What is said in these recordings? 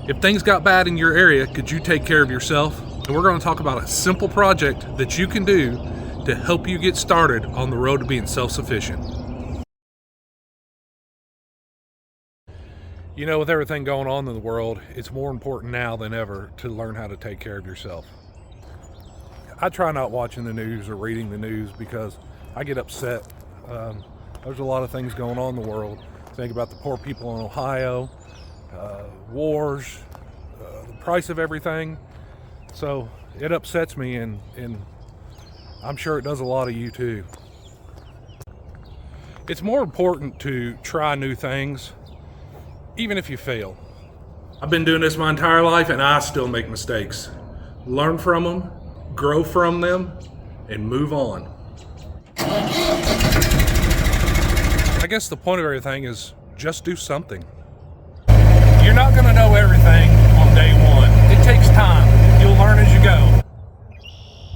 If things got bad in your area, could you take care of yourself? And we're going to talk about a simple project that you can do to help you get started on the road to being self-sufficient. You know, with everything going on in the world, it's more important now than ever to learn how to take care of yourself. I try not watching the news or reading the news because I get upset. There's a lot of things going on in the world. Think about the poor people in Ohio, wars, the price of everything. So it upsets me, and I'm sure it does a lot of you too. It's more important to try new things, even if you fail. I've been doing this my entire life and I still make mistakes. Learn from them, grow from them, and move on. I guess the point of everything is just do something. You're not going to know everything on day one. It takes time. You'll learn as you go.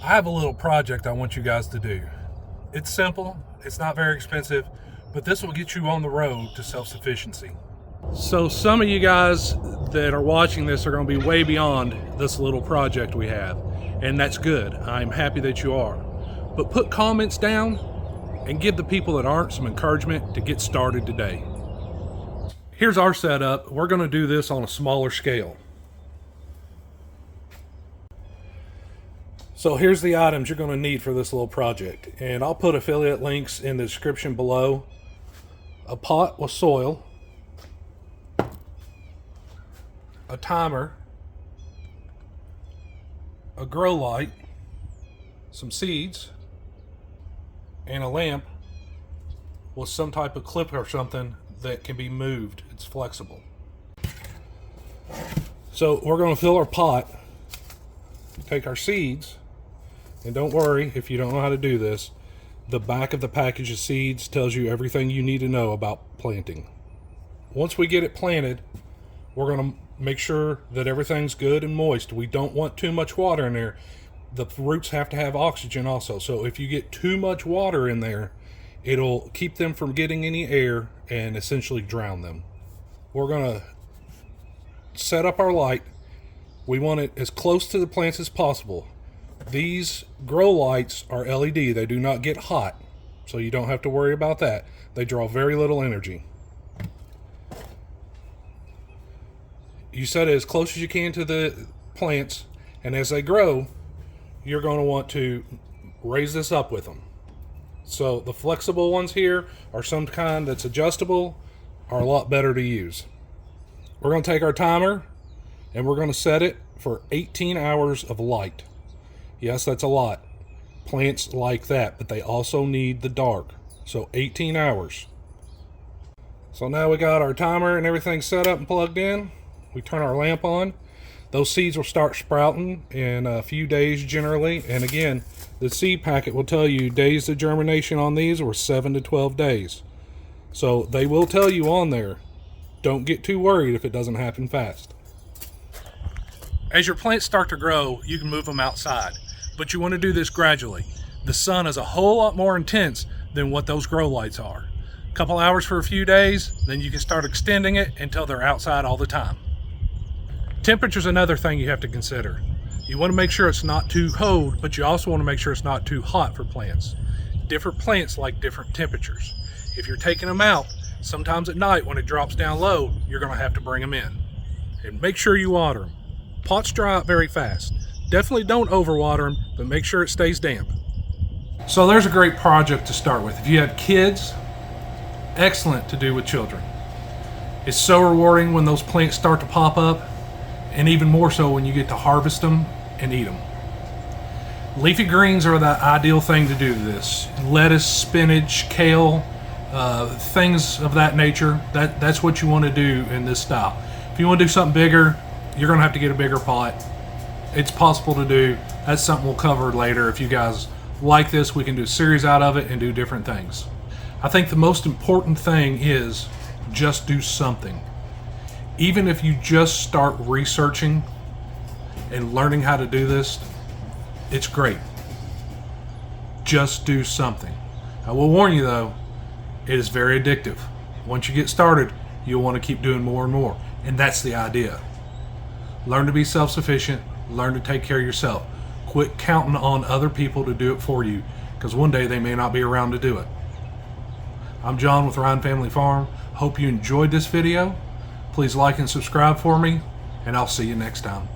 I have a little project I want you guys to do. It's simple, it's not very expensive, but this will get you on the road to self-sufficiency. So some of you guys that are watching this are going to be way beyond this little project we have, and that's good. I'm happy that you are. But put comments down and give the people that aren't some encouragement to get started today. Here's our setup. We're going to do this on a smaller scale. So here's the items you're going to need for this little project, and I'll put affiliate links in the description below. A pot with soil, a timer, a grow light, some seeds, and a lamp with some type of clip or something that can be moved. It's flexible. So we're going to fill our pot, take our seeds, and don't worry if you don't know how to do this. The back of the package of seeds tells you everything you need to know about planting. Once we get it planted, we're going to make sure that everything's good and moist. We don't want too much water in there. The roots have to have oxygen also. So if you get too much water in there, it'll keep them from getting any air and essentially drown them. We're going to set up our light. We want it as close to the plants as possible. These grow lights are LED. They do not get hot, so you don't have to worry about that. They draw very little energy. You set it as close as you can to the plants, and as they grow, you're going to want to raise this up with them. So the flexible ones here are some kind that's adjustable, are a lot better to use. We're going to take our timer and we're going to set it for 18 hours of light. Yes, that's a lot. Plants like that, but they also need the dark. So 18 hours. So now we got our timer and everything set up and plugged in. We turn our lamp on. Those seeds will start sprouting in a few days generally. And again, the seed packet will tell you days of germination on these were 7 to 12 days. So they will tell you on there. Don't get too worried if it doesn't happen fast. As your plants start to grow, you can move them outside. But you want to do this gradually. The sun is a whole lot more intense than what those grow lights are. A couple hours for a few days, then you can start extending it until they're outside all the time. Temperature is another thing you have to consider. You want to make sure it's not too cold, but you also want to make sure it's not too hot for plants. Different plants like different temperatures. If you're taking them out, sometimes at night when it drops down low, you're going to have to bring them in. And make sure you water them. Pots dry out very fast. Definitely don't overwater them, but make sure it stays damp. So there's a great project to start with. If you have kids, excellent to do with children. It's so rewarding when those plants start to pop up, and even more so when you get to harvest them and eat them. Leafy greens are the ideal thing to do this. Lettuce, spinach, kale, things of that nature. That's what you want to do in this style. If you want to do something bigger, you're going to have to get a bigger pot. It's possible to do. That's something we'll cover later. If you guys like this, we can do a series out of it and do different things. I think the most important thing is just do something. Even if you just start researching and learning how to do this, it's great. Just do something. I will warn you though, it is very addictive. Once you get started, you'll want to keep doing more and more. And that's the idea. Learn to be self-sufficient. Learn to take care of yourself. Quit counting on other people to do it for you, because one day they may not be around to do it. I'm John with Ryan Family Farm. Hope you enjoyed this video. Please like and subscribe for me, and I'll see you next time.